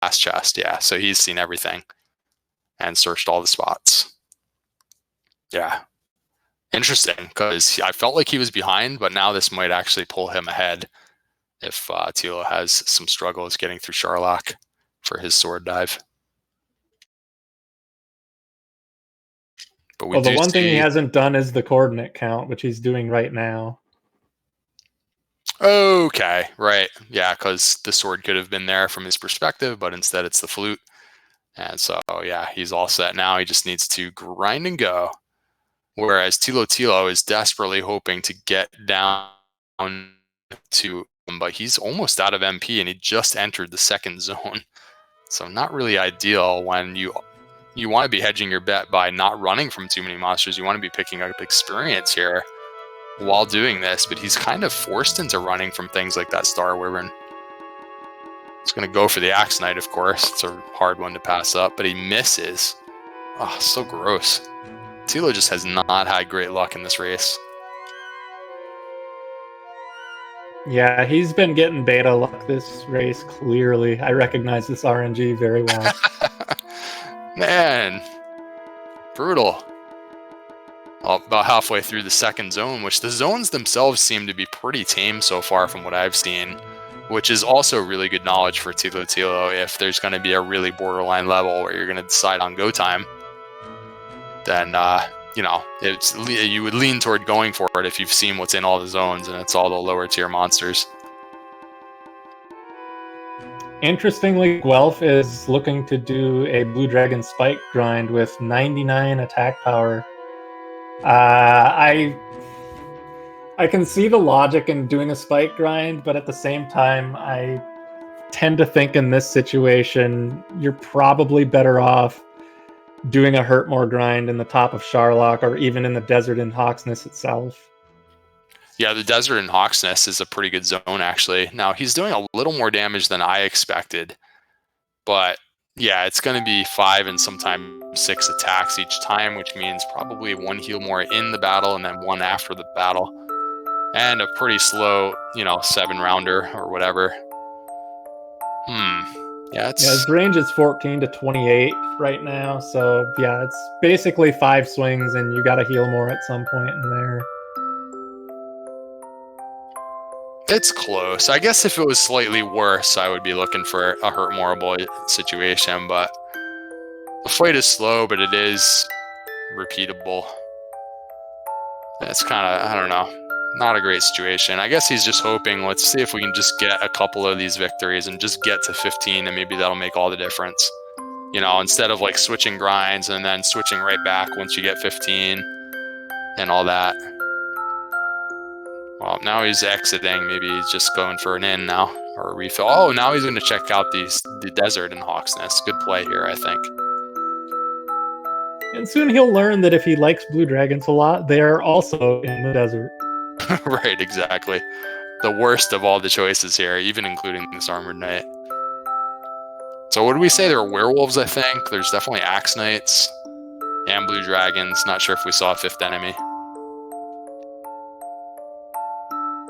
last chest. Yeah, so he's seen everything and searched all the spots. Yeah. Interesting, because I felt like he was behind, but now this might actually pull him ahead if Tilo has some struggles getting through Sharlock for his sword dive. But well, the one thing he hasn't done is the coordinate count, which he's doing right now. Okay, right. Yeah, because the sword could have been there from his perspective, but instead it's the flute. And so, yeah, he's all set now. He just needs to grind and go. Whereas Thilotilo is desperately hoping to get down to him, but he's almost out of MP and he just entered the second zone. So not really ideal when you want to be hedging your bet by not running from too many monsters. You want to be picking up experience here while doing this, but he's kind of forced into running from things like that Star Wyvern. He's going to go for the Axe Knight, of course. It's a hard one to pass up, but he misses. Oh, so gross. Tilo just has not had great luck in this race. Yeah, he's been getting beta luck this race, clearly. I recognize this RNG very well. Man, brutal. Well, about halfway through the second zone, which the zones themselves seem to be pretty tame so far from what I've seen, which is also really good knowledge for Thilotilo if there's going to be a really borderline level where you're going to decide on go time. Then, you would lean toward going for it if you've seen what's in all the zones and it's all the lower tier monsters. Interestingly, Guelph is looking to do a Blue Dragon Spike grind with 99 attack power. I can see the logic in doing a Spike grind, but at the same time, I tend to think in this situation, you're probably better off doing a Hurtmore grind in the top of Sharlock or even in the desert in Hawksness itself. Yeah, the desert in Hawksness is a pretty good zone, actually. Now, he's doing a little more damage than I expected, but yeah, it's going to be 5 and sometimes 6 attacks each time, which means probably 1 heal more in the battle and then 1 after the battle. And a pretty slow, 7-rounder or whatever. Yeah, his range is 14 to 28 right now, so yeah, it's basically 5 swings and you gotta heal more at some point in there. It's close. I guess if it was slightly worse, I would be looking for a hurt morable situation, but the fight is slow, but it is repeatable. It's kind of, I don't know, not a great situation. I guess he's just hoping, let's see if we can just get a couple of these victories and just get to 15, and maybe that'll make all the difference. Instead of like switching grinds and then switching right back once you get 15 and all that. Well, now he's exiting. Maybe he's just going for an in now or a refill. Oh, now he's going to check out the desert in Hawksness. Good play here, I think. And soon he'll learn that if he likes blue dragons a lot, they're also in the desert. Right, exactly. The worst of all the choices here, even including this armored knight. So what did we say? There are werewolves, I think. There's definitely axe knights and blue dragons. Not sure if we saw a 5th enemy.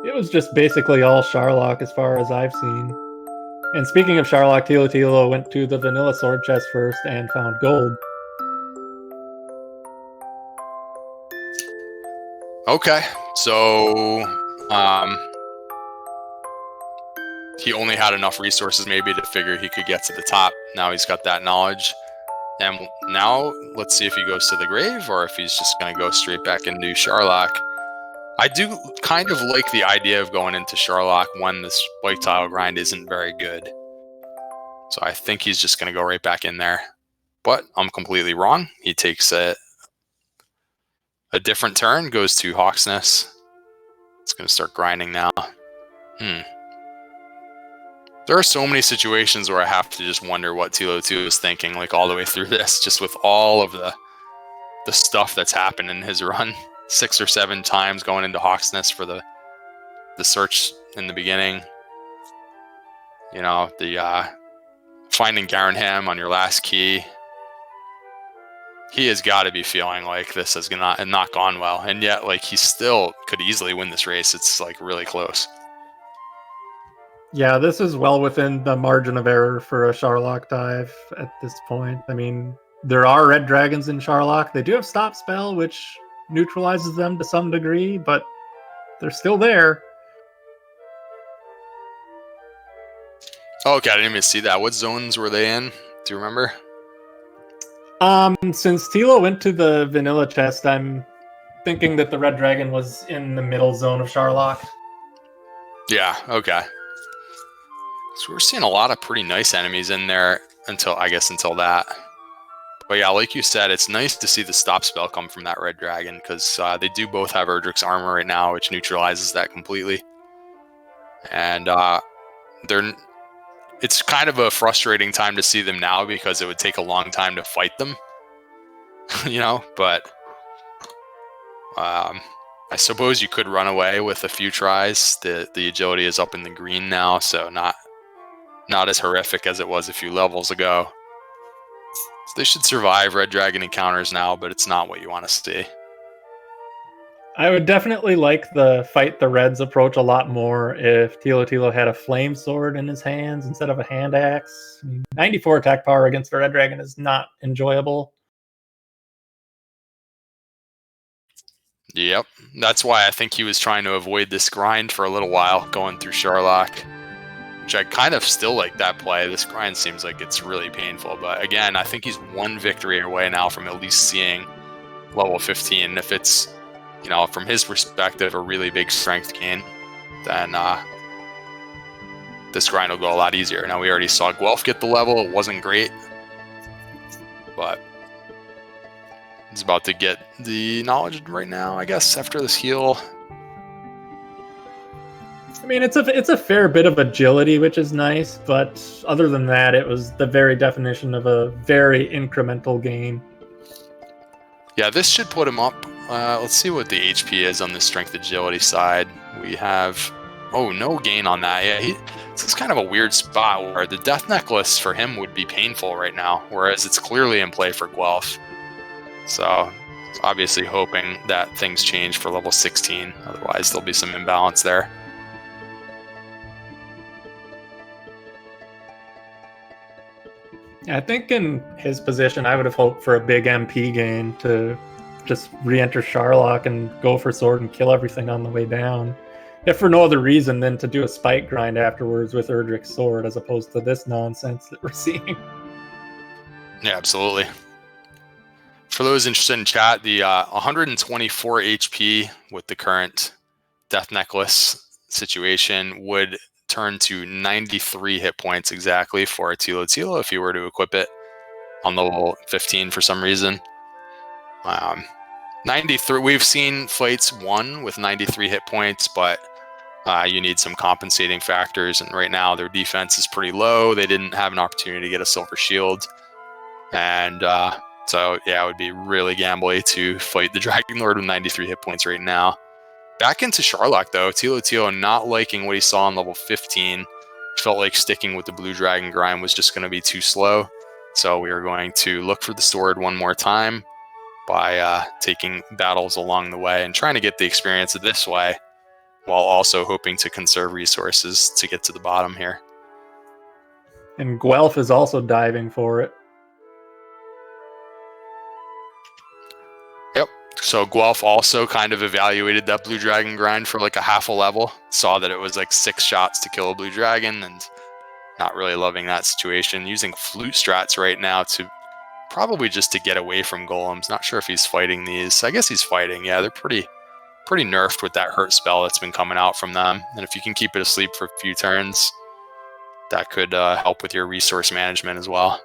It was just basically all Sharlock as far as I've seen. And speaking of Sharlock, Thilotilo went to the vanilla sword chest first and found gold. Okay, so he only had enough resources maybe to figure he could get to the top. Now he's got that knowledge. And now let's see if he goes to the grave or if he's just going to go straight back into Sharlock. I do kind of like the idea of going into Sharlock when this spike tile grind isn't very good. So I think he's just going to go right back in there. But I'm completely wrong. He takes a different turn, goes to Hawksness. It's going to start grinding now. There are so many situations where I have to just wonder what Thilotilo is thinking, like all the way through this, just with all of the stuff that's happened in his run. 6 or 7 times going into Hawksness for the search in the beginning. The finding Garenham on your last key. He has got to be feeling like this has not gone well, and yet like he still could easily win this race. It's like really close. Yeah, this is well within the margin of error for a Charlock dive at this point. I mean, there are red dragons in Charlock. They do have stop spell, which neutralizes them to some degree, but they're still there. Oh, okay, I didn't even see that. What zones were they in? Do you remember? Since Tilo went to the vanilla chest, I'm thinking that the red dragon was in the middle zone of Charlock. Yeah, okay. So we're seeing a lot of pretty nice enemies in there until that. But yeah, like you said, it's nice to see the stop spell come from that red dragon because they do both have Erdrick's armor right now, which neutralizes that completely. And it's kind of a frustrating time to see them now because it would take a long time to fight them, but I suppose you could run away with a few tries. The agility is up in the green now, so not as horrific as it was a few levels ago. So they should survive red dragon encounters now, but it's not what you want to see. I would definitely like the fight the reds approach a lot more if Thilotilo had a flame sword in his hands instead of a hand axe. I mean, 94 attack power against the red dragon is not enjoyable. Yep, that's why I think he was trying to avoid this grind for a little while, going through Charlock, which I kind of still like that play. This grind seems like it's really painful, but again, I think he's one victory away now from at least seeing level 15. If it's, from his perspective, a really big strength gain, then this grind will go a lot easier. Now, we already saw Guelph get the level. It wasn't great, but he's about to get the knowledge right now, I guess, after this heal. I mean, it's a fair bit of agility, which is nice, but other than that, it was the very definition of a very incremental gain. Yeah, this should put him up. Let's see what the HP is on the strength agility side. We have, no gain on that. Yeah, this is kind of a weird spot where the death necklace for him would be painful right now, whereas it's clearly in play for Guelph. So obviously hoping that things change for level 16. Otherwise, there'll be some imbalance there. I think in his position, I would have hoped for a big MP gain to just re-enter Charlock and go for sword and kill everything on the way down. If for no other reason than to do a spike grind afterwards with Erdrick's sword, as opposed to this nonsense that we're seeing. Yeah, absolutely. For those interested in chat, the 124 HP with the current death necklace situation would turn to 93 hit points exactly for a Thilotilo if you were to equip it on level 15 for some reason. 93. We've seen fights won with 93 hit points, but you need some compensating factors, and right now their defense is pretty low. They didn't have an opportunity to get a silver shield, and so yeah, it would be really gambly to fight the Dragon Lord with 93 hit points right now. Back into Charlock though, Thilotilo not liking what he saw on level 15. Felt like sticking with the blue dragon grind was just going to be too slow. So we are going to look for the sword one more time by taking battles along the way and trying to get the experience this way, while also hoping to conserve resources to get to the bottom here. And Guelph is also diving for it. Yep. So Guelph also kind of evaluated that blue dragon grind for like a half a level, saw that it was like 6 shots to kill a blue dragon, and not really loving that situation. Using flute strats right now to probably just to get away from golems. Not sure if he's fighting these. I guess he's fighting. Yeah, they're pretty nerfed with that hurt spell that's been coming out from them. And if you can keep it asleep for a few turns, that could help with your resource management as well.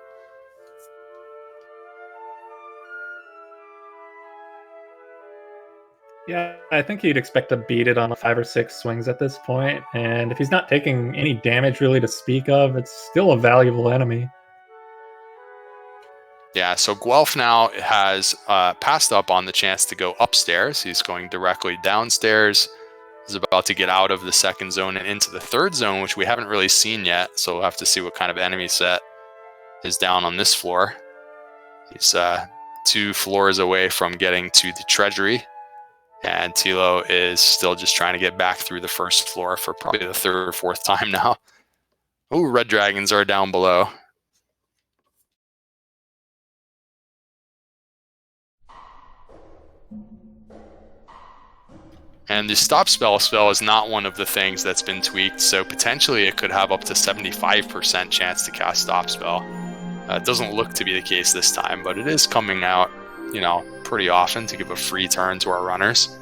Yeah, I think you'd expect to beat it on 5 or 6 swings at this point, and if he's not taking any damage really to speak of, it's still a valuable enemy. Yeah, so Guelph now has passed up on the chance to go upstairs. He's going directly downstairs. He's about to get out of the second zone and into the third zone, which we haven't really seen yet, so we'll have to see what kind of enemy set is down on this floor. He's 2 floors away from getting to the treasury, and Tilo is still just trying to get back through the first floor for probably the 3rd or 4th time now. Oh, red dragons are down below. And the stop spell is not one of the things that's been tweaked, so potentially it could have up to 75% chance to cast stop spell. It doesn't look to be the case this time, but it is coming out, pretty often to give a free turn to our runners.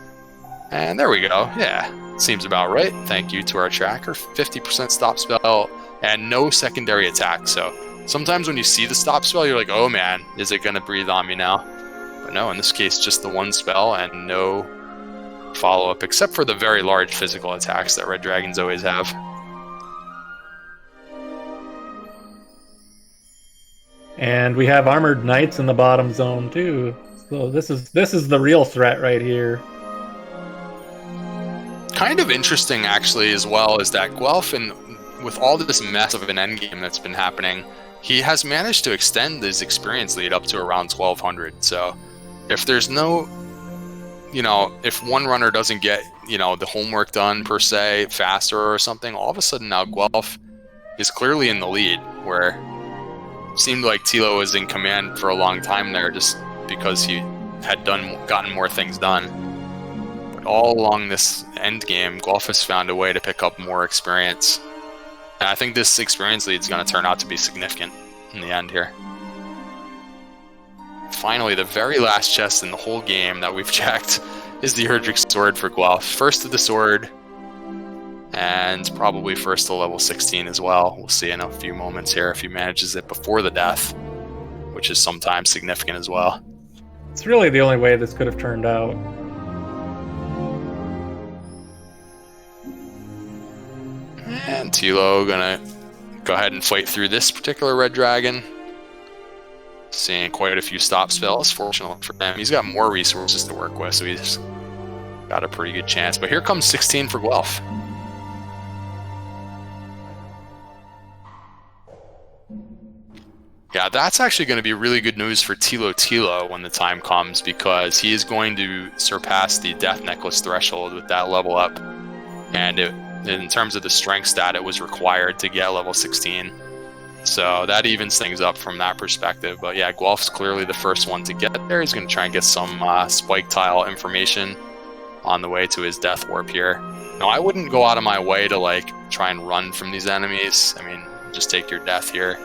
And there we go. Yeah, seems about right. Thank you to our tracker. 50% stop spell and no secondary attack. So sometimes when you see the stop spell, you're like, oh man, is it going to breathe on me now? But no, in this case, just the one spell and no follow-up, except for the very large physical attacks that red dragons always have. And we have armored knights in the bottom zone too. So this is the real threat right here. Kind of interesting, actually, as well, is that Guelph, and with all this mess of an endgame that's been happening, he has managed to extend his experience lead up to around 1200. So if there's no, if one runner doesn't get, the homework done per se faster or something, all of a sudden now Guelph is clearly in the lead, where it seemed like Tilo was in command for a long time there just because he had gotten more things done. But all along this end game, Guelph has found a way to pick up more experience. And I think this experience lead is going to turn out to be significant in the end here. Finally, the very last chest in the whole game that we've checked is the Erdrick Sword for Guelph. First to the sword, and probably first to level 16 as well. We'll see in a few moments here if he manages it before the death, which is sometimes significant as well. It's really the only way this could have turned out. And Tilo gonna go ahead and fight through this particular red dragon. Seeing quite a few stop spells. Fortunately for him, he's got more resources to work with, so he's got a pretty good chance. But here comes 16 for Guelph. Yeah, that's actually going to be really good news for Thilotilo when the time comes, because he is going to surpass the Death Necklace threshold with that level up. And in terms of the strength stat, it was required to get level 16. So that evens things up from that perspective. But yeah, Guelph's clearly the first one to get there. He's going to try and get some spike tile information on the way to his death warp here. Now, I wouldn't go out of my way to try and run from these enemies. I mean, just take your death here.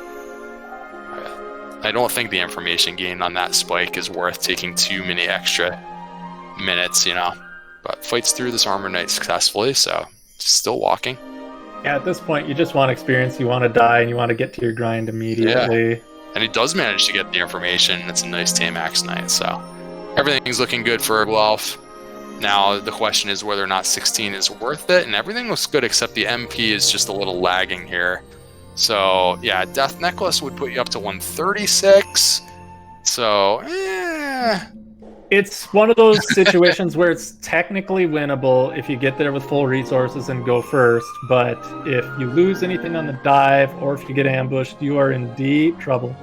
I don't think the information gained on that spike is worth taking too many extra minutes, But fights through this armor knight successfully, so still walking. Yeah, at this point, you just want experience. You want to die, and you want to get to your grind immediately. Yeah. And he does manage to get the information. It's a nice Tamax knight, so everything's looking good for Guelph. Now, the question is whether or not 16 is worth it, and everything looks good except the MP is just a little lagging here. So, yeah, Death Necklace would put you up to 136. So, It's one of those situations where it's technically winnable if you get there with full resources and go first, but if you lose anything on the dive or if you get ambushed, you are in deep trouble.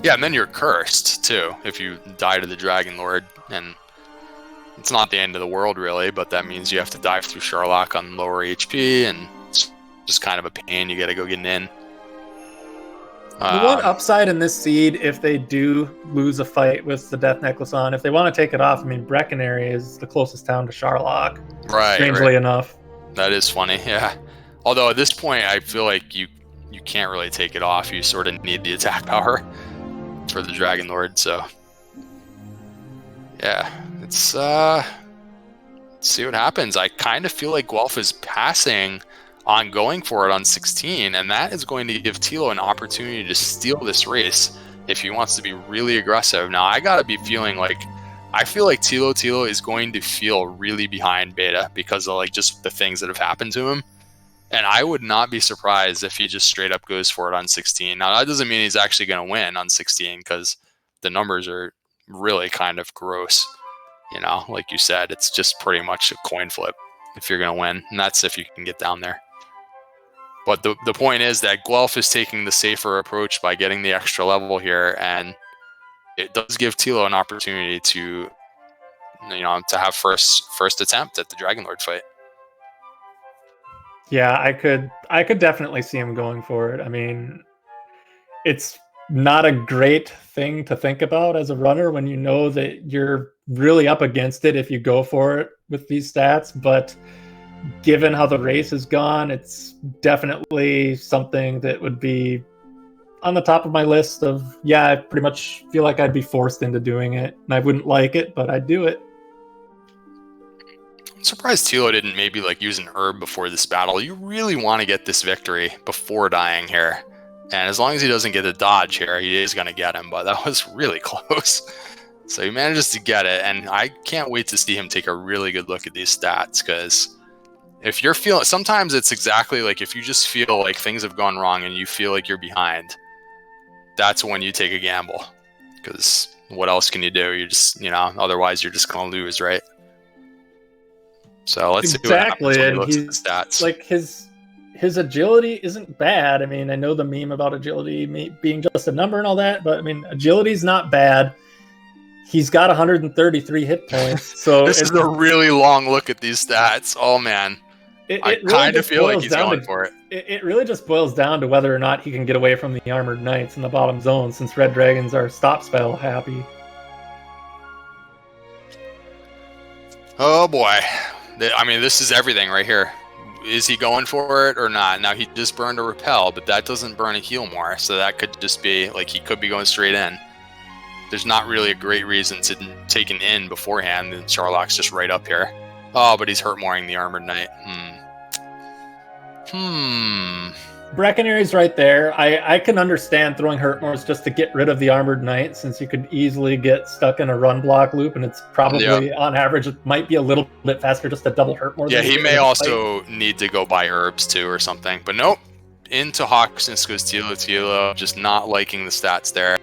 Yeah, and then you're cursed, too, if you die to the Dragon Lord, and it's not the end of the world, really, but that means you have to dive through Sherlock on lower HP, and it's just kind of a pain. You gotta go get in. The one upside in this seed, if they do lose a fight with the Death Necklace on, if they want to take it off, I mean, Breckenary is the closest town to Sherlock. Right. Strangely enough. That is funny, yeah. Although at this point, I feel like you can't really take it off. You sort of need the attack power for the Dragon Lord, so yeah, let's see what happens. I kind of feel like Guelph is passing on going for it on 16, and that is going to give Tilo an opportunity to steal this race if he wants to be really aggressive. Now, I gotta be feeling I feel like Thilotilo is going to feel really behind Beta because of just the things that have happened to him, and I would not be surprised if he just straight up goes for it on 16. Now, that doesn't mean he's actually going to win on 16 because the numbers are really kind of gross. Like you said, it's just pretty much a coin flip if you're going to win, and that's if you can get down there. But the point is that Guelph is taking the safer approach by getting the extra level here, and it does give Tilo an opportunity to, to have first attempt at the Dragon Lord fight. Yeah, I could definitely see him going for it. I mean, it's not a great thing to think about as a runner when you know that you're really up against it if you go for it with these stats, but given how the race has gone, it's definitely something that would be on the top of my list of, yeah, I pretty much feel like I'd be forced into doing it. And I wouldn't like it, but I'd do it. I'm surprised Tilo didn't maybe like use an herb before this battle. You really want to get this victory before dying here. And as long as he doesn't get a dodge here, he is going to get him. But that was really close. So he manages to get it. And I can't wait to see him take a really good look at these stats. Because if you're feeling, sometimes it's exactly like if you just feel like things have gone wrong and you feel like you're behind, that's when you take a gamble. Because what else can you do? You just, otherwise you're just going to lose, right? So let's see what happens when he looks at the stats. Like his agility isn't bad. I mean, I know the meme about agility being just a number and all that, but I mean, agility's not bad. He's got 133 hit points. So this is a really long look at these stats. Oh man, I kind of feel like he's going for it. It really just boils down to whether or not he can get away from the armored knights in the bottom zone, since red dragons are stop spell happy. Oh boy. I mean, this is everything right here. Is he going for it or not? Now, he just burned a repel, but that doesn't burn a heal more. So that could just be, like, he could be going straight in. There's not really a great reason to take an in beforehand, and Charlock's just right up here. Oh, but he's hurt mooring the Armored Knight. Breckonary's right there. I can understand throwing Hurtmoors just to get rid of the Armored Knight, since you could easily get stuck in a run block loop, and it's probably, on average, it might be a little bit faster just to double Hurtmoor. Yeah, he may also need to go buy herbs, too, or something. But nope. Into Hawksness goes Thilotilo, just not liking the stats there.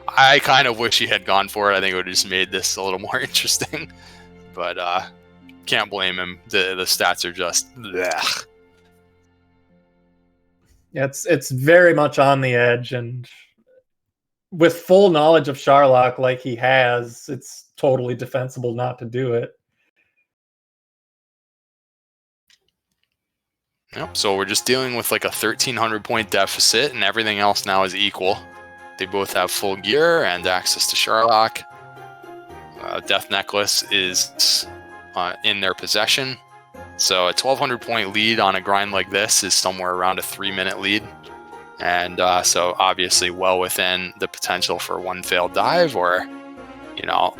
I kind of wish he had gone for it. I think it would have just made this a little more interesting. But can't blame him. The stats are just... blech. It's very much on the edge, and with full knowledge of Charlock like he has, it's totally defensible not to do it. Yep, so we're just dealing with like a 1,300 point deficit, and everything else now is equal. They both have full gear and access to Charlock. Death Necklace is in their possession. So a 1,200 point lead on a grind like this is somewhere around a 3-minute lead. And so obviously well within the potential for one failed dive or,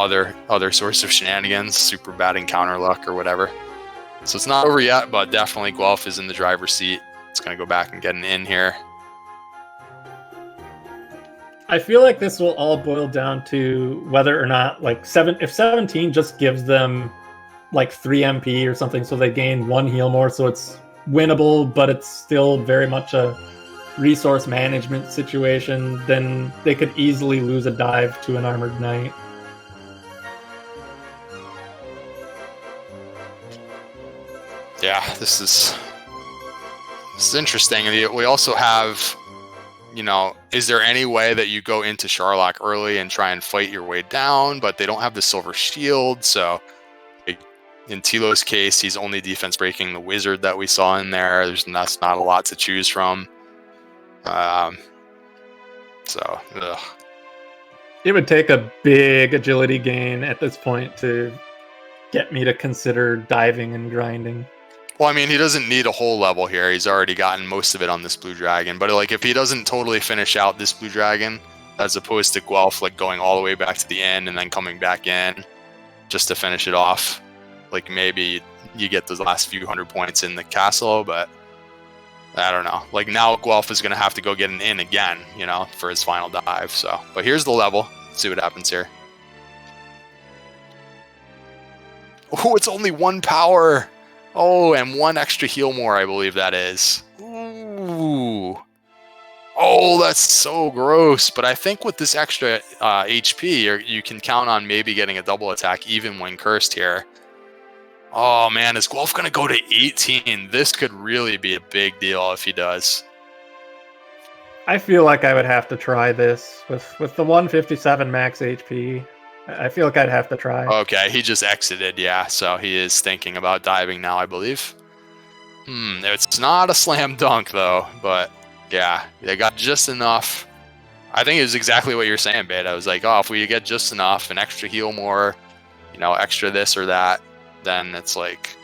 other sorts of shenanigans, super bad encounter luck or whatever. So it's not over yet, but definitely Guelph is in the driver's seat. It's going to go back and get an in here. I feel like this will all boil down to whether or not, if 17 just gives them like 3 MP or something, so they gain 1 heal more, so it's winnable, but it's still very much a resource management situation, then they could easily lose a dive to an Armored Knight. Yeah, this is interesting. We also have, is there any way that you go into Charlock early and try and fight your way down, but they don't have the silver shield, so in Tilo's case, he's only defense breaking the wizard that we saw in there. That's not a lot to choose from. Ugh. It would take a big agility gain at this point to get me to consider diving and grinding. Well, I mean, he doesn't need a whole level here. He's already gotten most of it on this blue dragon. But like, if he doesn't totally finish out this blue dragon, as opposed to Guelph, like going all the way back to the end and then coming back in just to finish it off, like maybe you get those last few 100 points in the castle, but I don't know. Like now Guelph is going to have to go get an in again, for his final dive. So, but here's the level. Let's see what happens here. Oh, it's only 1 power. Oh, and 1 extra heal more, I believe that is. Ooh. Oh, that's so gross. But I think with this extra HP, you can count on maybe getting a double attack even when cursed here. Oh man, is Guelph going to go to 18? This could really be a big deal if he does. I feel like I would have to try this with the 157 max HP. I feel like I'd have to try. Okay, he just exited, yeah. So he is thinking about diving now, I believe. It's not a slam dunk though, but yeah, they got just enough. I think it was exactly what you're saying, Beta. I was like, oh, if we get just enough, an extra heal more, extra this or that, then it's like,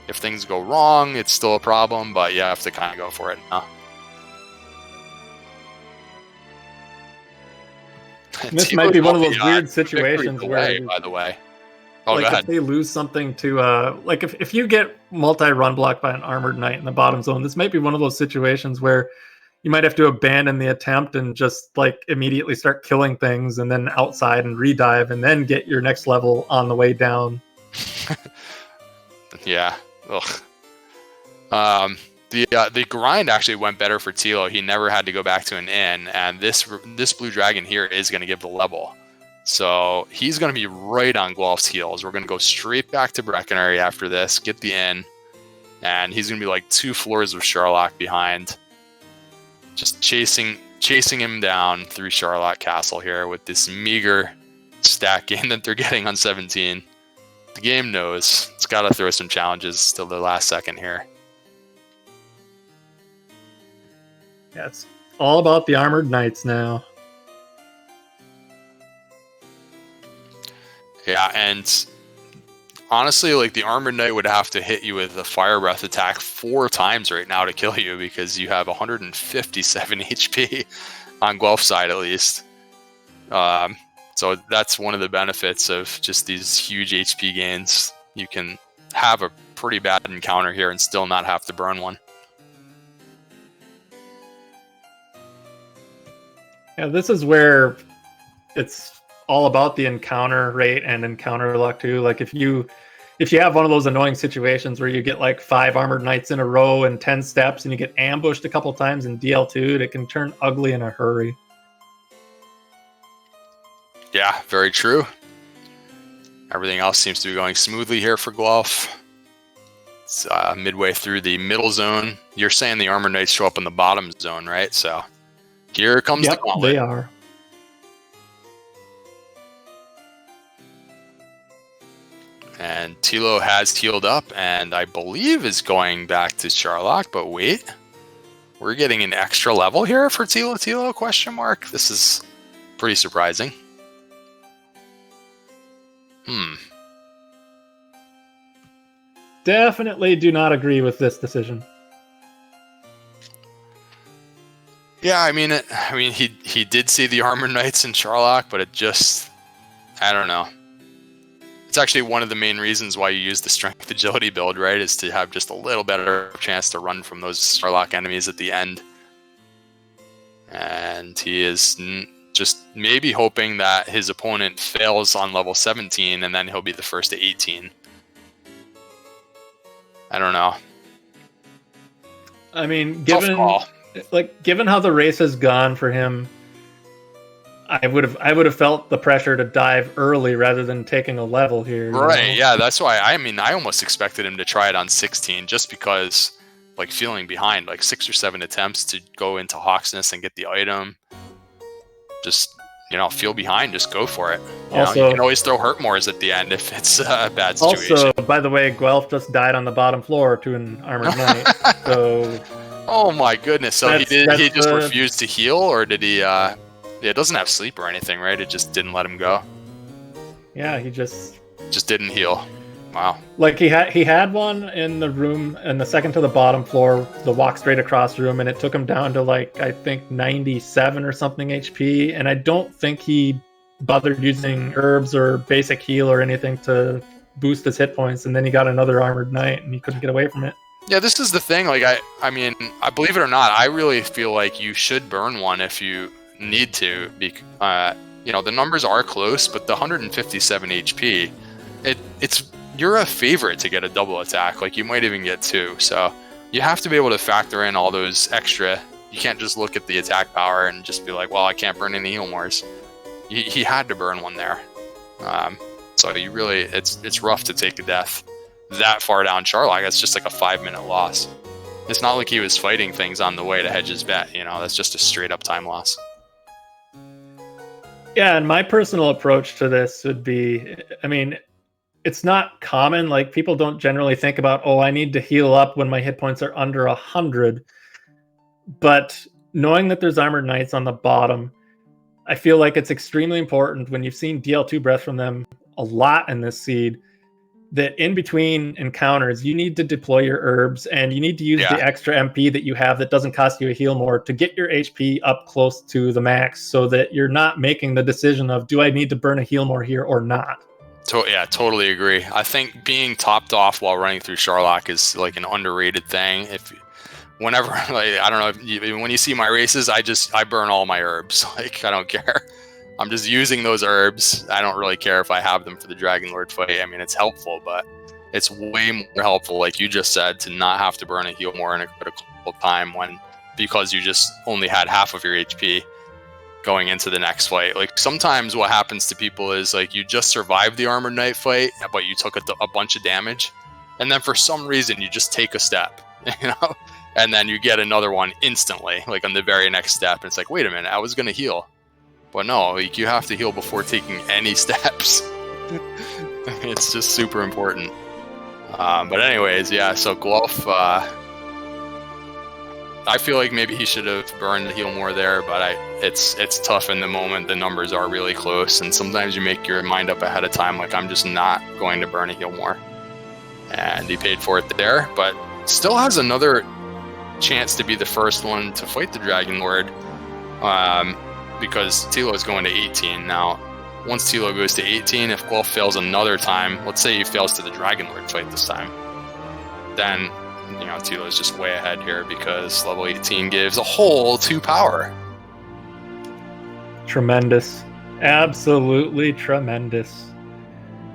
if things go wrong, it's still a problem, but you have to kind of go for it now. This might be one of those weird situations where, by the way, like if they lose something to, like if you get multi-run blocked by an armored knight in the bottom zone, this might be one of those situations where you might have to abandon the attempt and just like immediately start killing things and then outside and redive and then get your next level on the way down. Yeah. Ugh. The grind actually went better for Tilo. He never had to go back to an inn, and this blue dragon here is going to give the level. So he's going to be right on Guelph's heels. We're going to go straight back to Breckenary after this, get the inn, and he's going to be like 2 floors of Sherlock behind. Just chasing him down through Sherlock Castle here with this meager stat gain that they're getting on 17. The game knows it's got to throw some challenges till the last second here. Yeah, it's all about the armored knights now. Yeah, and honestly, like the armored knight would have to hit you with a fire breath attack 4 times right now to kill you because you have 157 HP on Guelph's side at least. So that's one of the benefits of just these huge HP gains. You can have a pretty bad encounter here and still not have to burn one. Yeah, this is where it's all about the encounter rate and encounter luck too. Like if you have one of those annoying situations where you get like 5 armored knights in a row and 10 steps and you get ambushed a couple times in DL2, it can turn ugly in a hurry. Yeah, very true. Everything else seems to be going smoothly here for Guelph. It's midway through the middle zone. You're saying the armored knights show up in the bottom zone, right? So here comes the gauntlet. They are. And Tilo has healed up and I believe is going back to Sherlock, but wait. We're getting an extra level here for Thilotilo, question mark? This is pretty surprising. Definitely do not agree with this decision. Yeah, I mean, he did see the armored knights in Sherlock, but it just, I don't know. It's actually one of the main reasons why you use the strength agility build, right? Is to have just a little better chance to run from those Sherlock enemies at the end. And he is just maybe hoping that his opponent fails on level 17 and then he'll be the first to 18. I don't know. I mean, given how the race has gone for him, I would have felt the pressure to dive early rather than taking a level here. Right, yeah, that's why I almost expected him to try it on 16 just because like feeling behind, like 6 or 7 attempts to go into Hawksness and get the item. Just, feel behind, just go for it. You can always throw Hurtmores at the end if it's a bad situation. Also, by the way, Guelph just died on the bottom floor to an armored knight. So oh my goodness. So he just refused to heal, or did he it doesn't have sleep or anything, right? It just didn't let him go. Yeah, he just didn't heal. Wow. Like he had one in the room, and the second to the bottom floor, the walk straight across room, and it took him down to like I think 97 or something HP, and I don't think he bothered using herbs or basic heal or anything to boost his hit points, and then he got another armored knight and he couldn't get away from it. Yeah, this is the thing. Like I mean, I believe it or not, I really feel like you should burn one if you need to. The numbers are close, but the 157 HP, it's you're a favorite to get a double attack. Like you might even get 2. So you have to be able to factor in all those extra. You can't just look at the attack power and just be like, well, I can't burn any heal mores. He had to burn one there. So you really, it's rough to take a death that far down Sherlock. It's just like a 5-minute loss. It's not like he was fighting things on the way to hedge his bet. That's just a straight up time loss. Yeah, and my personal approach to this would be, I mean, it's not common. Like, people don't generally think about, oh, I need to heal up when my hit points are under 100. But knowing that there's Armored Knights on the bottom, I feel like it's extremely important when you've seen DL2 Breath from them a lot in this seed, that in between encounters, you need to deploy your herbs and you need to use the extra MP that you have that doesn't cost you a heal more to get your HP up close to the max, so that you're not making the decision of, do I need to burn a heal more here or not? Yeah, totally agree. I think being topped off while running through Sharlock is like an underrated thing. Whenever, like, I don't know, when you see my races, I burn all my herbs. Like, I don't care. I'm just using those herbs. I don't really care if I have them for the Dragon Lord fight. I mean, it's helpful, but it's way more helpful, like you just said, to not have to burn a heal more in a critical time because you just only had half of your HP going into the next fight. Like, sometimes what happens to people is, like, you just survived the Armored Knight fight, but you took a bunch of damage, and then for some reason you just take a step, you know, and then you get another one instantly, like on the very next step, and it's like, wait a minute, I was gonna heal. But no, like, you have to heal before taking any steps. It's just super important. But anyways, yeah, so Guelph, I feel like maybe he should have burned the heal more there, but it's tough in the moment. The numbers are really close, and sometimes you make your mind up ahead of time, like, I'm just not going to burn a heal more. And he paid for it there, but still has another chance to be the first one to fight the Dragon Lord. Because Tilo is going to 18 now. Once Tilo goes to 18, if Guelph fails another time, let's say he fails to the Dragon Lord fight this time, then, you know, Tilo is just way ahead here because level 18 gives a whole 2 power. Tremendous. Absolutely tremendous.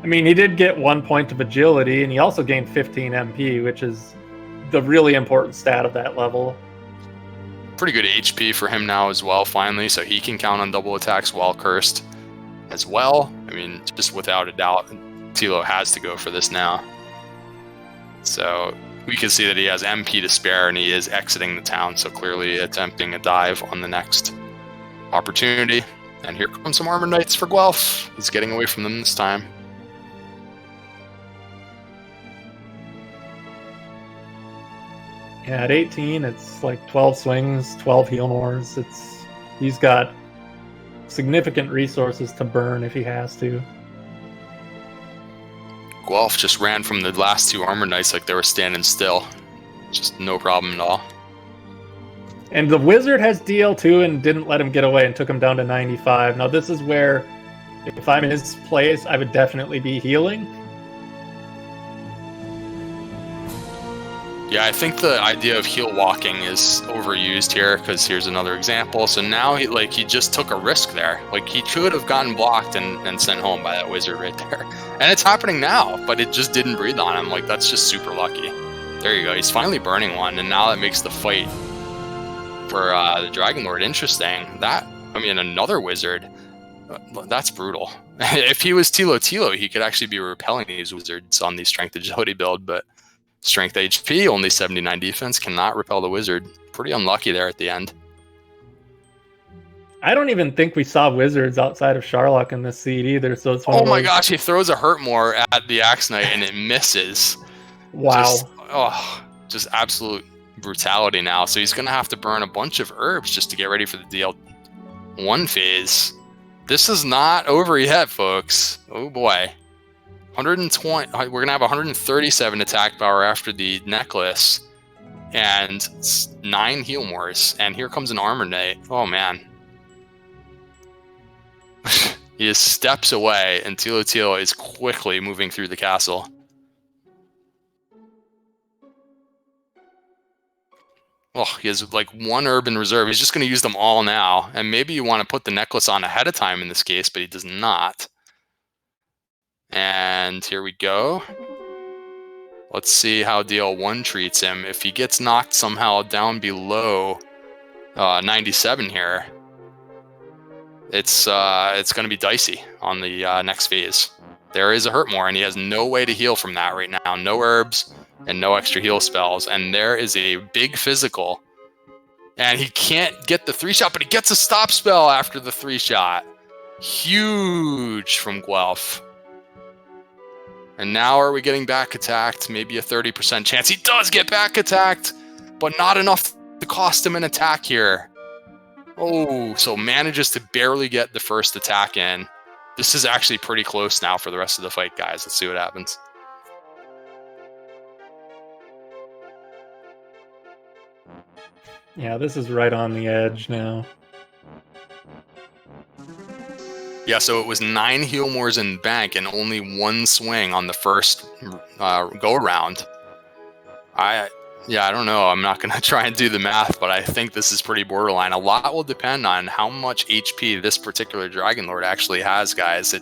I mean, he did get 1 point of agility, and he also gained 15 MP, which is the really important stat of that level. Pretty good HP for him now as well, finally, so he can count on double attacks while cursed as well. I mean, just without a doubt, Tilo has to go for this now. So we can see that he has MP to spare, and he is exiting the town, so clearly attempting a dive on the next opportunity. And here comes some Armored Knights for Guelph. He's getting away from them this time. Yeah, at 18, it's like 12 swings, 12 heal mores. He's got significant resources to burn if he has to. Guelph just ran from the last 2 Armored Knights like they were standing still. Just no problem at all. And the Wizard has DL2 and didn't let him get away and took him down to 95. Now, this is where, if I'm in his place, I would definitely be healing. Yeah, I think the idea of heal walking is overused here, because here's another example. So now he just took a risk there. Like, he could have gotten blocked and sent home by that Wizard right there. And it's happening now, but it just didn't breathe on him. Like, that's just super lucky. There you go. He's finally burning one, and now that makes the fight for the Dragon Lord interesting. Another Wizard. That's brutal. If he was Thilotilo, he could actually be repelling these Wizards on the Strength Agility build, but Strength HP, only 79 defense, cannot repel the Wizard. Pretty unlucky there at the end. I don't even think we saw Wizards outside of Sharlock in this seed either, so it's one Oh my gosh, he throws a Hurt More at the Axe Knight and it misses. Wow. Just absolute brutality now. So he's going to have to burn a bunch of herbs just to get ready for the DL1 phase. This is not over yet, folks. Oh boy. 120. We're going to have 137 attack power after the necklace and 9 heal mores. And here comes an Armor Knight. Oh man. He is steps away, and Thilotilo is quickly moving through the castle. Oh, he has like 1 herb in reserve. He's just going to use them all now. And maybe you want to put the necklace on ahead of time in this case, but he does not. And here we go. Let's see how DL1 treats him. If he gets knocked somehow down below 97 here, it's going to be dicey on the next phase. There is a Hurt More, and he has no way to heal from that right now. No herbs and no extra heal spells. And there is a big physical. And he can't get the 3-shot, but he gets a stop spell after the 3-shot. Huge from Guelph. And now are we getting back attacked? Maybe a 30% chance. He does get back attacked, but not enough to cost him an attack here. Oh, so manages to barely get the first attack in. This is actually pretty close now for the rest of the fight, guys. Let's see what happens. Yeah, this is right on the edge now. Yeah, so it was 9 Healmores in bank and only 1 swing on the first go-around. I don't know. I'm not going to try and do the math, but I think this is pretty borderline. A lot will depend on how much HP this particular Dragon Lord actually has, guys.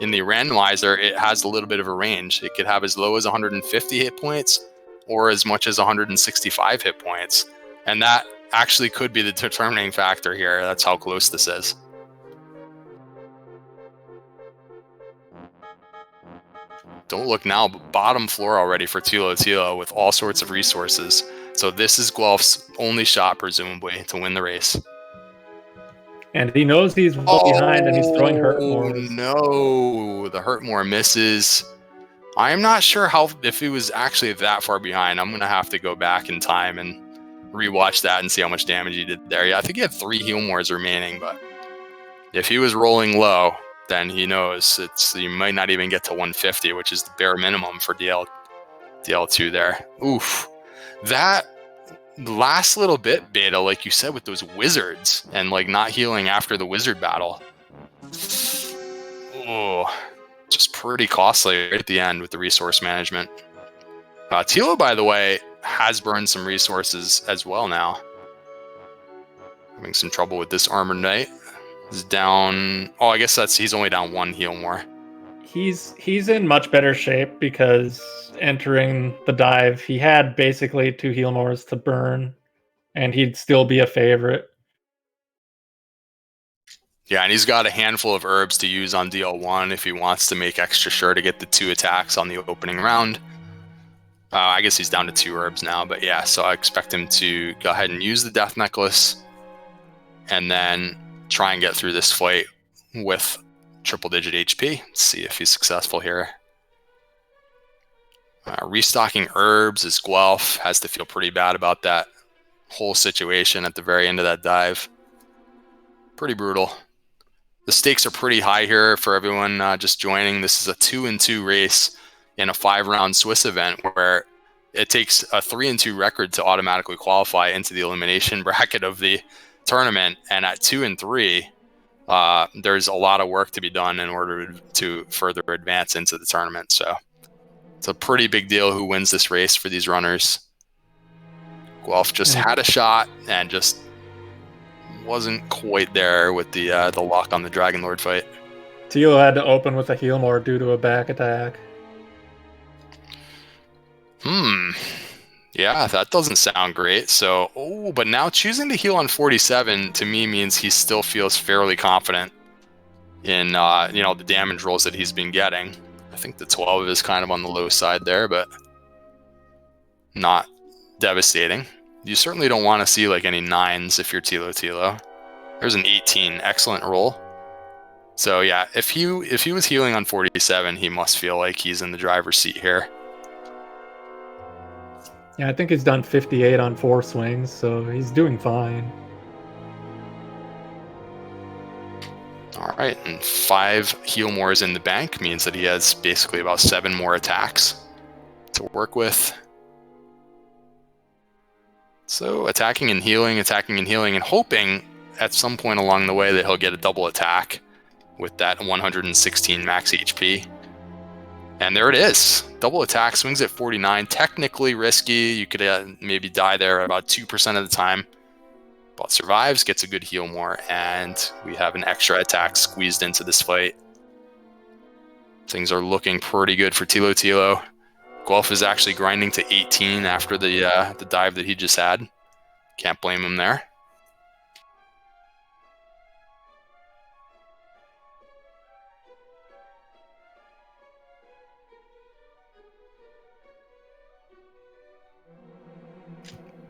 In the randomizer, it has a little bit of a range. It could have as low as 150 hit points or as much as 165 hit points. And that actually could be the determining factor here. That's how close this is. Don't look now, but bottom floor already for Thilotilo with all sorts of resources. So this is Guelph's only shot, presumably, to win the race. And he knows he's behind and he's throwing Hurtmores. Oh, no. The Hurtmore misses. I'm not sure if he was actually that far behind. I'm going to have to go back in time and rewatch that and see how much damage he did there. Yeah, I think he had 3 Healmores remaining, but if he was rolling low, then he knows you might not even get to 150, which is the bare minimum for DL2 there. Oof. That last little bit, Beta, like you said, with those wizards and like not healing after the wizard battle. Oh, just pretty costly right at the end with the resource management. Tilo, by the way, has burned some resources as well now. Having some trouble with this Armored Knight. Is down. Oh, I guess he's only down 1 Healmore. He's in much better shape because entering the dive, he had basically 2 Healmores to burn, and he'd still be a favorite. Yeah, and he's got a handful of herbs to use on DL1 if he wants to make extra sure to get the 2 attacks on the opening round. I guess he's down to 2 herbs now, but yeah, so I expect him to go ahead and use the Death Necklace and then try and get through this fight with triple-digit HP. Let's see if he's successful here. Restocking herbs as Guelph has to feel pretty bad about that whole situation at the very end of that dive. Pretty brutal. The stakes are pretty high here for everyone just joining. This is a 2-2 race in a 5-round Swiss event where it takes a 3-2 record to automatically qualify into the elimination bracket of the tournament, and at 2-3 there's a lot of work to be done in order to further advance into the tournament. So it's a pretty big deal who wins this race for these runners. Guelph just had a shot and just wasn't quite there with the lock on the Dragon Lord fight. Tilo had to open with a Healmore due to a back attack. Yeah, that doesn't sound great. So, but now choosing to heal on 47 to me means he still feels fairly confident in the damage rolls that he's been getting. I think the 12 is kind of on the low side there, but not devastating. You certainly don't want to see like any 9s if you're Thilotilo. There's an 18, excellent roll. So yeah, if he was healing on 47, he must feel like he's in the driver's seat here. Yeah, I think he's done 58 on 4 swings, so he's doing fine. All right, and 5 Healmores in the bank means that he has basically about 7 more attacks to work with. So attacking and healing, and hoping at some point along the way that he'll get a double attack with that 116 max HP. And there it is. Double attack, swings at 49. Technically risky. You could maybe die there about 2% of the time. But survives, gets a good Healmore, and we have an extra attack squeezed into this fight. Things are looking pretty good for Thilotilo. Guelph is actually grinding to 18 after the dive that he just had. Can't blame him there.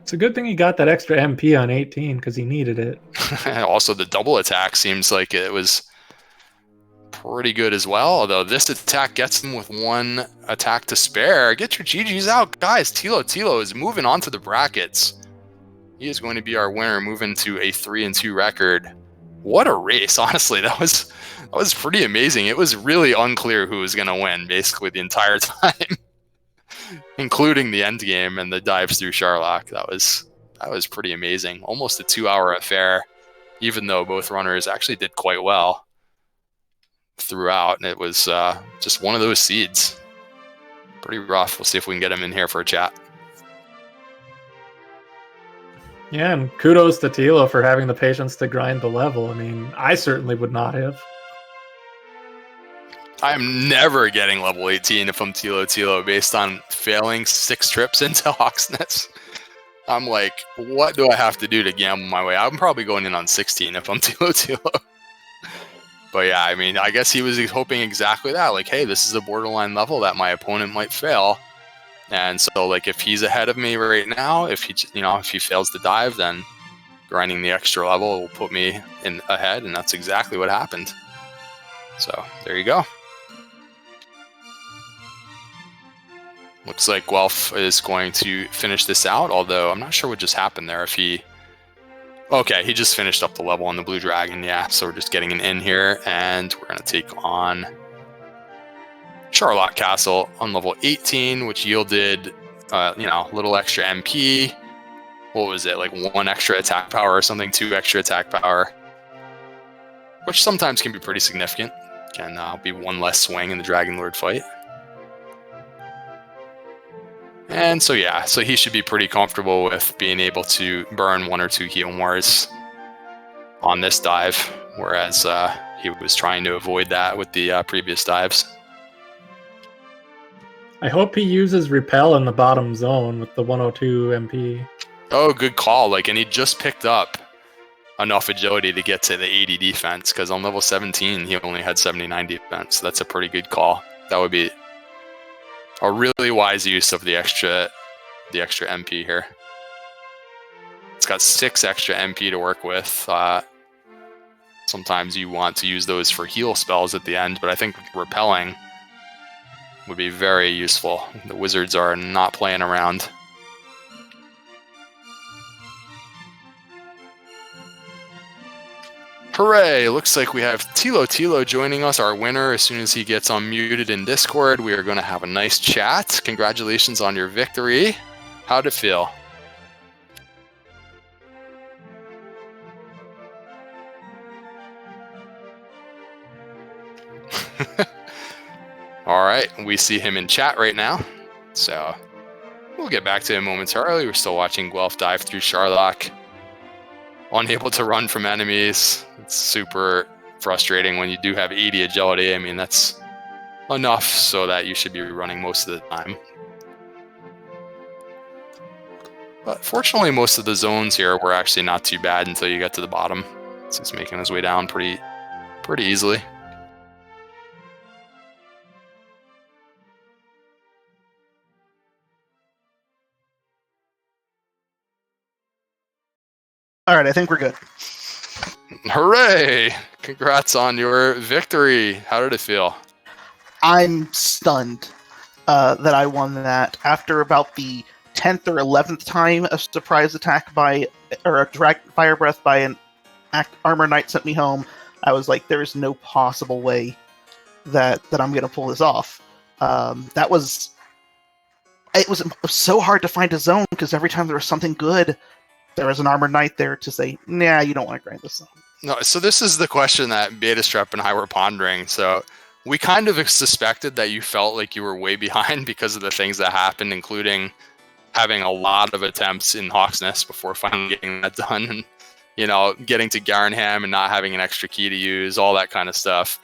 It's a good thing he got that extra MP on 18 because he needed it. Also, the double attack seems like it was pretty good as well, although this attack gets him with 1 attack to spare. Get your GGs out, guys. Thilotilo is moving on to the brackets. He is going to be our winner, moving to a 3-2 record. What a race, honestly. That was pretty amazing. It was really unclear who was going to win basically the entire time, including the end game and the dives through Sharlock. That was pretty amazing. Almost a 2-hour affair, even though both runners actually did quite well throughout. And it was just one of those seeds. Pretty rough. We'll see if we can get him in here for a chat. Yeah, and kudos to Tilo for having the patience to grind the level. I mean, I certainly would not have. I am never getting level 18 if I'm Thilotilo based on failing 6 trips into Hawksness. I'm like, what do I have to do to gamble my way? I'm probably going in on 16 if I'm Thilotilo. But yeah, I mean, I guess he was hoping exactly that. Like, hey, this is a borderline level that my opponent might fail. And so, like, if he's ahead of me right now, if he fails to dive, then grinding the extra level will put me in ahead, and that's exactly what happened. So there you go. Looks like Guelph is going to finish this out, although I'm not sure what just happened there. Okay, he just finished up the level on the Blue Dragon, yeah. So we're just getting an in here, and we're going to take on Sharlock Castle on level 18, which yielded, a little extra MP. What was it, like 1 extra attack power or something, 2 extra attack power, which sometimes can be pretty significant. Can be 1 less swing in the Dragon Lord fight. And so yeah, so he should be pretty comfortable with being able to burn 1 or 2 heal mores on this dive, whereas he was trying to avoid that with the previous dives. I hope he uses Repel in the bottom zone with the 102 MP. Oh, good call. And he just picked up enough agility to get to the 80 defense, because on level 17, he only had 79 defense. So that's a pretty good call. That would be a really wise use of the extra MP here. It's got 6 extra MP to work with. Sometimes you want to use those for heal spells at the end, but I think repelling would be very useful. The wizards are not playing around. Hooray! Looks like we have Thilotilo joining us, our winner. As soon as he gets unmuted in Discord, we are going to have a nice chat. Congratulations on your victory. How'd it feel? All right, we see him in chat right now, so we'll get back to him momentarily. We're still watching Guelph dive through Sharlock. Unable to run from enemies. It's super frustrating when you do have 80 agility. I mean, that's enough so that you should be running most of the time. But fortunately, most of the zones here were actually not too bad until you get to the bottom. So he's making his way down pretty easily. All right, I think we're good. Hooray! Congrats on your victory. How did it feel? I'm stunned that I won that after about the 10th or 11th time a surprise attack a fire breath by an armor knight sent me home. I was like, there is no possible way that I'm going to pull this off. It was so hard to find a zone because every time there was something good, there was an armor knight there to say, nah, you don't want to grind this zone. No, so this is the question that Betastrep and I were pondering. So we kind of suspected that you felt like you were way behind because of the things that happened, including having a lot of attempts in Hawksness before finally getting that done, and getting to Garenham and not having an extra key to use, all that kind of stuff.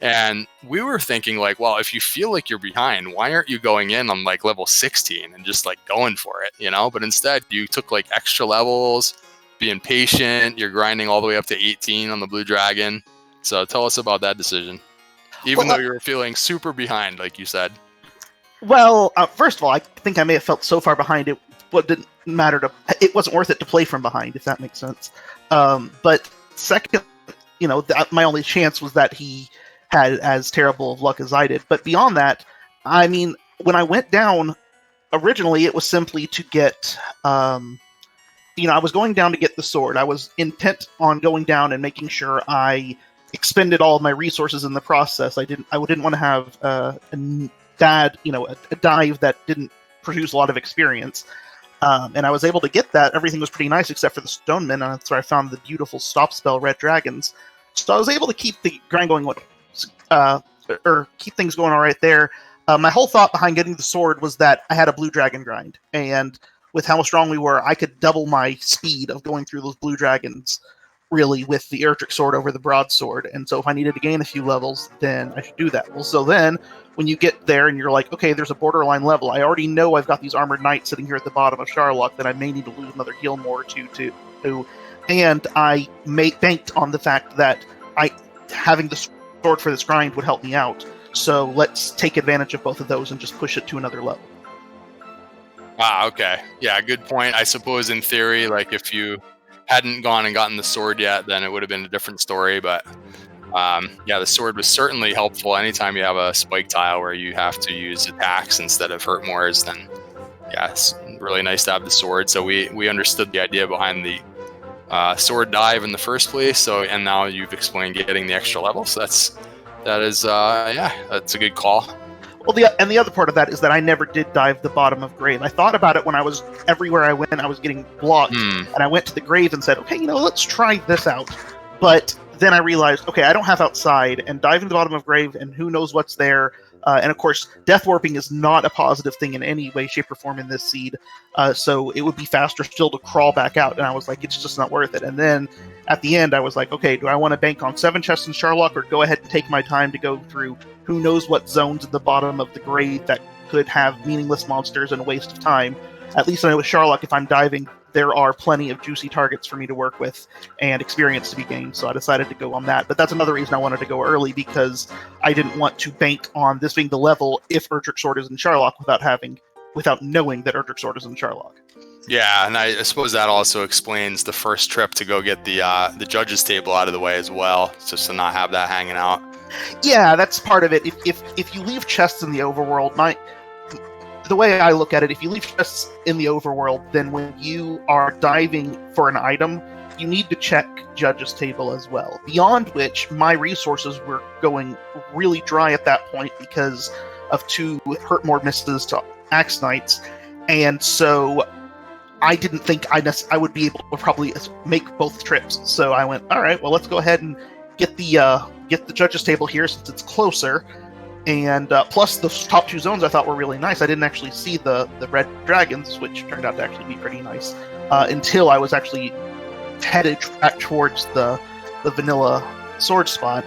And we were thinking like, well, if you feel like you're behind, why aren't you going in on like level 16 and just like going for it, But instead you took like extra levels, being patient, you're grinding all the way up to 18 on the Blue Dragon. So tell us about that decision. Even though you were feeling super behind, like you said. Well, first of all, I think I may have felt so far behind it wasn't worth it to play from behind, if that makes sense. But second, my only chance was that he had as terrible of luck as I did. But beyond that, I mean, when I went down, originally it was simply to get, I was going down to get the sword. I was intent on going down and making sure I expended all of my resources in the process. I didn't want to have a dive that didn't produce a lot of experience. And I was able to get that. Everything was pretty nice except for the Stonemen, and that's where I found the beautiful stop spell Red Dragons. So I was able to keep the grind going, or keep things going all right there. My whole thought behind getting the sword was that I had a blue dragon grind, and with how strong we were, I could double my speed of going through those blue dragons, really, with the Erdrick sword over the broadsword. And so if I needed to gain a few levels, then I should do that. Well, so then, when you get there and you're like, okay, there's a borderline level, I already know I've got these armored knights sitting here at the bottom of Charlock that I may need to lose another heal more to. And I banked on the fact that having the sword for this grind would help me out. So let's take advantage of both of those and just push it to another level. Wow, okay. Yeah, good point. I suppose in theory, like if you hadn't gone and gotten the sword yet, then it would have been a different story. But the sword was certainly helpful. Anytime you have a spike tile where you have to use attacks instead of hurt mores, then yeah, it's really nice to have the sword. So we understood the idea behind the sword dive in the first place. So, and now you've explained getting the extra level. So that's a good call. Well, the other part of that is that I never did dive the bottom of grave. I thought about it when I was everywhere I went, I was getting blocked, and I went to the grave and said, okay, let's try this out. But then I realized, okay, I don't have outside, and diving the bottom of grave, and who knows what's there. And of course, death warping is not a positive thing in any way, shape, or form in this seed. So it would be faster still to crawl back out. And I was like, it's just not worth it. And then at the end, I was like, okay, do I want to bank on 7 chests in Charlock, or go ahead and take my time to go through who knows what zones at the bottom of the grave that could have meaningless monsters and a waste of time? At least I know with Charlock, if I'm diving, there are plenty of juicy targets for me to work with and experience to be gained, so I decided to go on that. But that's another reason I wanted to go early, because I didn't want to bank on this being the level if Erdrick Sword is in Charlock without knowing that Erdrick Sword is in Charlock. Yeah, and I suppose that also explains the first trip to go get the judges table out of the way as well, just to not have that hanging out. Yeah, that's part of it. If you leave chests in the overworld, the way I look at it, if you leave chests in the overworld, then when you are diving for an item, you need to check judges table as well. Beyond which, my resources were going really dry at that point because of 2 Hurtmore misses to Axe Knights, and so I didn't think I would be able to probably make both trips. So I went, all right, well, let's go ahead and get the judges table here since it's closer. And plus, the top 2 zones I thought were really nice. I didn't actually see the Red Dragons, which turned out to actually be pretty nice, until I was actually headed back towards the vanilla sword spot.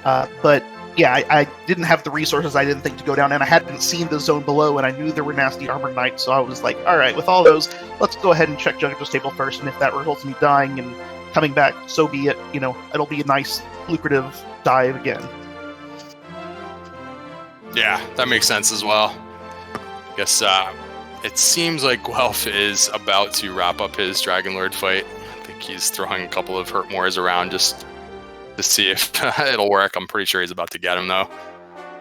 But yeah, I didn't have the resources, I didn't think, to go down, and I hadn't seen the zone below, and I knew there were nasty armored knights, so I was like, all right, with all those, let's go ahead and check Judge's table first, and if that results in me dying and coming back, so be it. It'll be a nice, lucrative dive again. Yeah, that makes sense as well. I guess it seems like Guelph is about to wrap up his Dragon Lord fight. I think he's throwing a couple of Hurtmores around just to see if it'll work. I'm pretty sure he's about to get him, though.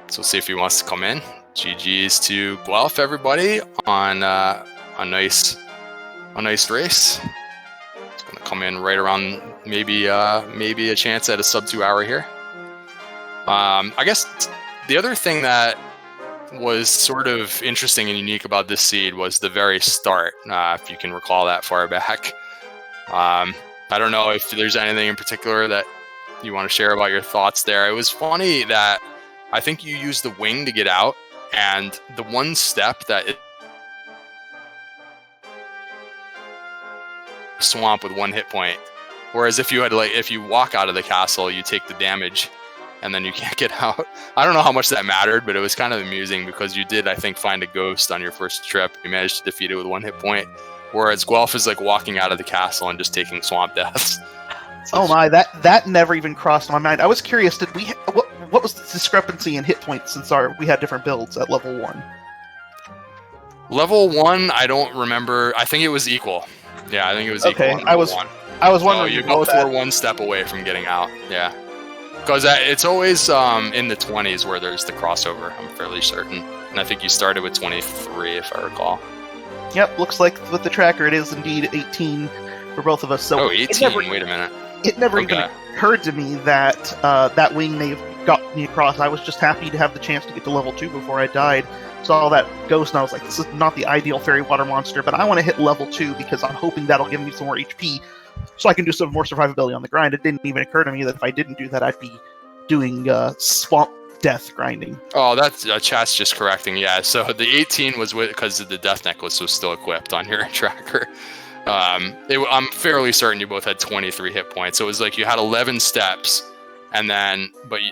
So we'll see if he wants to come in. GG's to Guelph, everybody, on a nice race. It's going to come in right around maybe a chance at a sub 2 hour here. I guess the other thing that was sort of interesting and unique about this seed was the very start, if you can recall that far back. I don't know if there's anything in particular that you want to share about your thoughts there. It was funny that I think you used the wing to get out, and the one step that it swamp with 1 hit point, whereas if you walk out of the castle, you take the damage and then you can't get out. I don't know how much that mattered, but it was kind of amusing because you did, I think, find a ghost on your first trip. You managed to defeat it with 1 hit point, whereas Guelph is like walking out of the castle and just taking swamp deaths. Oh my, that never even crossed my mind. I was curious, what was the discrepancy in hit points since we had different builds at level 1? Level 1, I don't remember. I think it was equal. Yeah, I think it was equal. Okay, I was wondering. So you both were 1 step away from getting out. Yeah. Because it's always in the 20s where there's the crossover, I'm fairly certain. And I think you started with 23, if I recall. Yep, looks like with the tracker it is indeed 18 for both of us. So 18? Wait a minute. It never even occurred to me that that wing may have got me across. I was just happy to have the chance to get to level 2 before I died. Saw that ghost and I was like, this is not the ideal fairy water monster, but I want to hit level 2 because I'm hoping that'll give me some more HP so I can do some more survivability on the grind. It didn't even occur to me that if I didn't do that, I'd be doing swamp death grinding. Oh, that's chat's just correcting. Yeah, so the 18 was because the death necklace was still equipped on your tracker. I'm fairly certain you both had 23 hit points. So it was like you had 11 steps, and then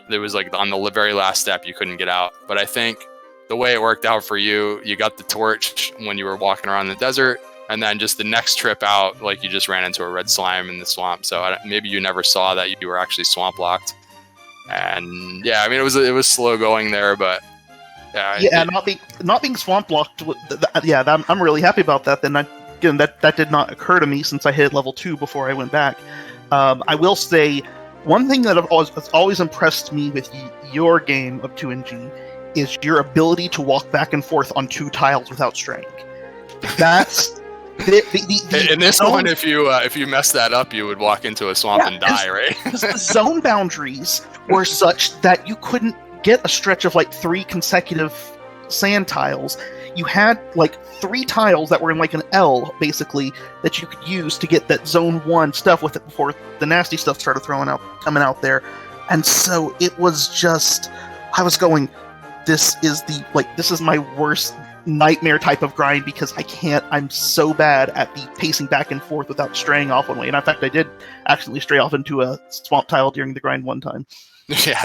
there was like on the very last step you couldn't get out. But I think the way it worked out for you, you got the torch when you were walking around the desert, and then just the next trip out, like you just ran into a red slime in the swamp. So maybe you never saw that you were actually swamp locked. And yeah, I mean it was slow going there, but yeah, not being swamp locked. I'm really happy about that. Then again, that did not occur to me since I hit level 2 before I went back. I will say one thing that has always impressed me with your game of 2NG is your ability to walk back and forth on 2 tiles without straying. That's in this one, if you mess that up, you would walk into a swamp and die, right? The zone boundaries were such that you couldn't get a stretch of like 3 consecutive sand tiles. You had like 3 tiles that were in like an L, basically, that you could use to get that zone 1 stuff with it before the nasty stuff started coming out there. And so it was just, I was going, this is my worst nightmare type of grind because I'm so bad at the pacing back and forth without straying off one way. And in fact, I did accidentally stray off into a swamp tile during the grind one time. Yeah,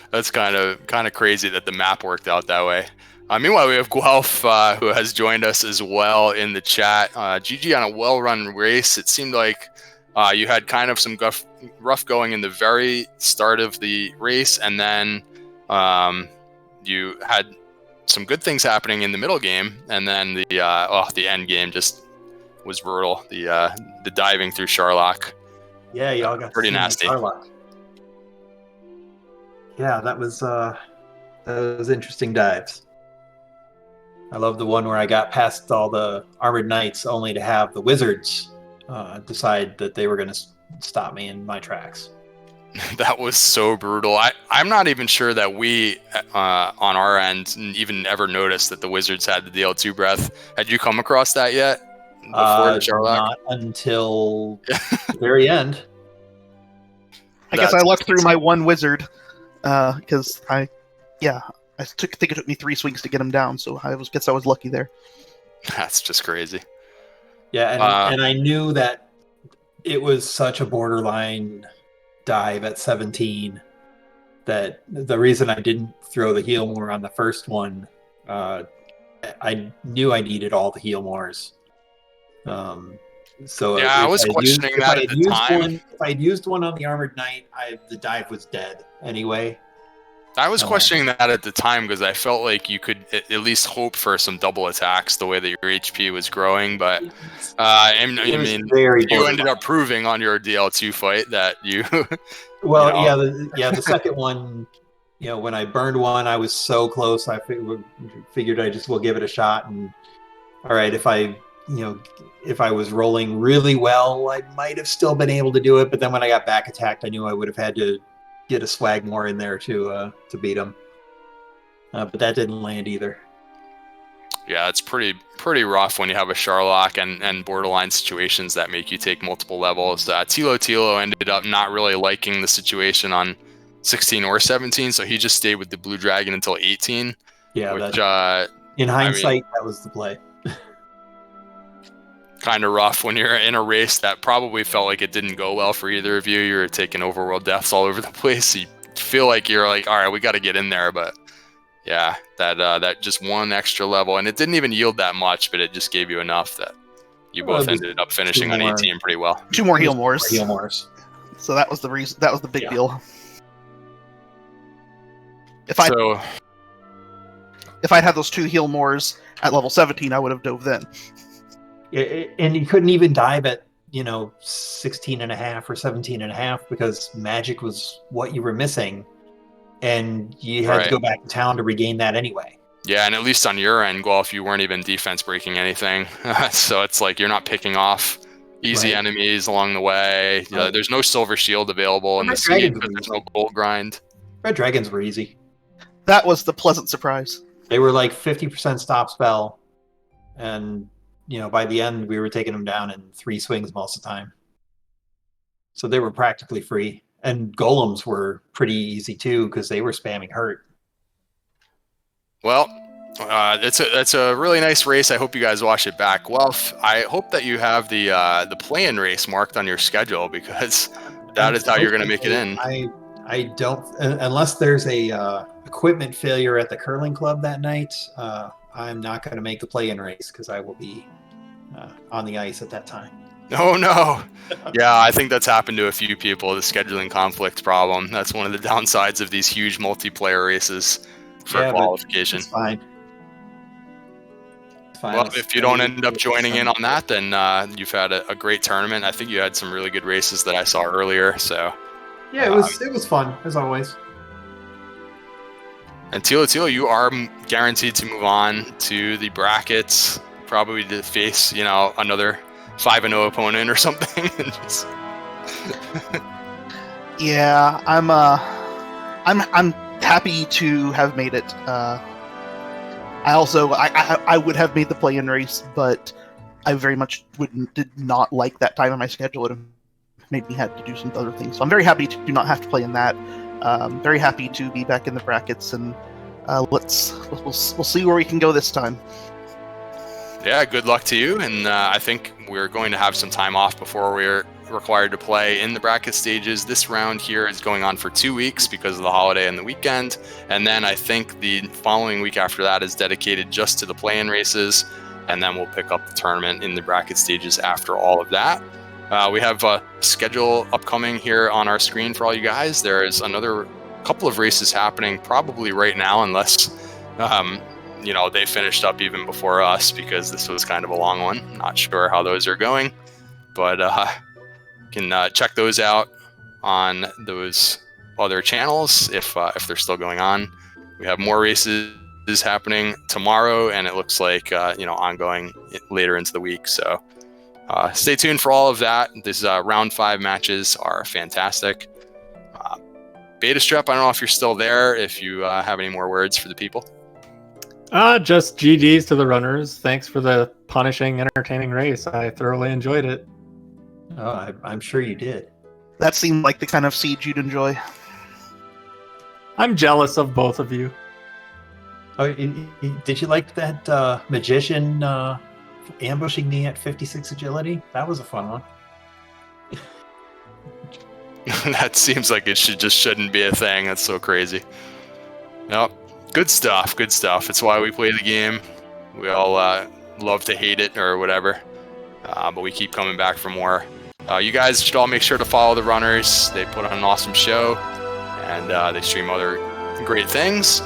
that's kind of crazy that the map worked out that way. Meanwhile, we have Guelph, who has joined us as well in the chat. GG on a well-run race. It seemed like you had kind of some rough going in the very start of the race, and then you had some good things happening in the middle game, and then the end game just was brutal. The diving through Sharlock. Yeah, y'all got pretty nasty. Sharlock. Yeah, that was interesting dives. I love the one where I got past all the armored knights only to have the wizards decide that they were going to stop me in my tracks. That was so brutal. I'm not even sure that we, on our end, even ever noticed that the wizards had the DL2 breath. Had you come across that yet? Before Sharlock? Not until the very end. I guess I lucked through my one wizard, because I think it took me 3 swings to get him down, so I guess I was lucky there. That's just crazy. Yeah, and I knew that it was such a borderline dive at 17 that the reason I didn't throw the heal more on the first one, I knew I needed all the heal mores. So yeah, I was questioning that at the time. If I had used one on the armored knight, the dive was dead anyway. I was questioning that at the time because I felt like you could at least hope for some double attacks the way that your HP was growing. But I mean, you ended up proving on your DL2 fight that you. Well, the second one, when I burned one, I was so close. I figured I just will give it a shot. And all right, if I was rolling really well, I might have still been able to do it. But then when I got back attacked, I knew I would have had to get a swag more in there to beat him. But that didn't land either. Yeah, it's pretty rough when you have a Sharlock and borderline situations that make you take multiple levels. Thilotilo ended up not really liking the situation on 16 or 17, so he just stayed with the Blue Dragon until 18. Yeah, which, in hindsight, that was the play. Kind of rough when you're in a race that probably felt like it didn't go well for either of you. You were taking overworld deaths all over the place. You feel like you're like, all right, we got to get in there. But yeah, that just one extra level, and it didn't even yield that much, but it just gave you enough that you both ended up finishing on 18 pretty well. 2 more heal mores. So that was the reason. That was the big deal. If I'd had those 2 heal mores at level 17, I would have dove then. And you couldn't even dive at 16 and a half or 17 and a half because magic was what you were missing, and you had to go back to town to regain that anyway. Yeah, and at least on your end, Guelph, you weren't even defense breaking anything. So it's like you're not picking off easy enemies along the way. There's no silver shield available in the scene, but there's no gold grind. Red dragons were easy. That was the pleasant surprise. They were like 50% stop spell, and by the end we were taking them down in 3 swings most of the time. So they were practically free. And golems were pretty easy too because they were spamming hurt. Well, it's a really nice race. I hope you guys watch it back. Well, I hope that you have the play-in race marked on your schedule, because that is how you're going to make it in. I don't, unless there's a equipment failure at the curling club that night. I'm not going to make the play-in race because I will be on the ice at that time. Oh no! Yeah, I think that's happened to a few people. The scheduling conflict problem. That's one of the downsides of these huge multiplayer races for qualification. It's fine. Well, if you don't end up joining in on that, then you've had a great tournament. I think you had some really good races that I saw earlier. So yeah, it was fun as always. And Thilotilo, you are guaranteed to move on to the brackets, probably to face another 5-0 opponent or something. Yeah, I'm happy to have made it. I would have made the play-in race, but I very much did not like that time in my schedule. It would have made me have to do some other things. So I'm very happy to not have to play in that. Very happy to be back in the brackets, and we'll see where we can go this time. Yeah, good luck to you. And I think we're going to have some time off before we're required to play in the bracket stages. This round here is going on for 2 weeks because of the holiday and the weekend. And then I think the following week after that is dedicated just to the play-in races. And then we'll pick up the tournament in the bracket stages after all of that. We have a schedule upcoming here on our screen for all you guys. There is another couple of races happening probably right now, unless they finished up even before us, because this was kind of a long one. Not sure how those are going, but can check those out on those other channels if they're still going on. We have more races happening tomorrow, and it looks like ongoing later into the week. So stay tuned for all of that. This round 5 matches are fantastic. Beta Strep, I don't know if you're still there, if you have any more words for the people. Just GGs to the runners. Thanks for the punishing, entertaining race. I thoroughly enjoyed it. Oh, I'm sure you did. That seemed like the kind of siege you'd enjoy. I'm jealous of both of you. Oh, did you like that magician ambushing me at 56 agility? That was a fun one. That seems like it shouldn't be a thing. That's so crazy. Nope. Good stuff. Good stuff. It's why we play the game. We all love to hate it or whatever, but we keep coming back for more. You guys should all make sure to follow the runners. They put on an awesome show, and they stream other great things.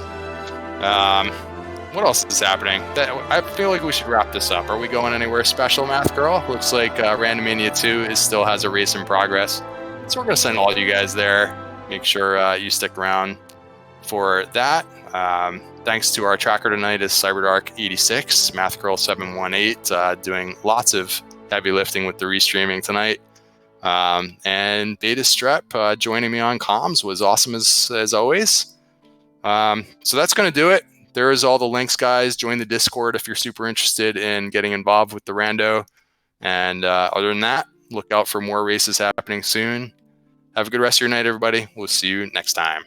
What else is happening? I feel like we should wrap this up. Are we going anywhere special, Math Girl? Looks like Randomania 2 still has a race in progress. So we're going to send all you guys there. Make sure you stick around for that. Thanks to our tracker tonight is CyberDark86, MathGirl718, doing lots of heavy lifting with the restreaming tonight. And Beta Strep joining me on comms was awesome as always. So that's going to do it. There is all the links, guys. Join the Discord if you're super interested in getting involved with the rando. And other than that, look out for more races happening soon. Have a good rest of your night, everybody. We'll see you next time.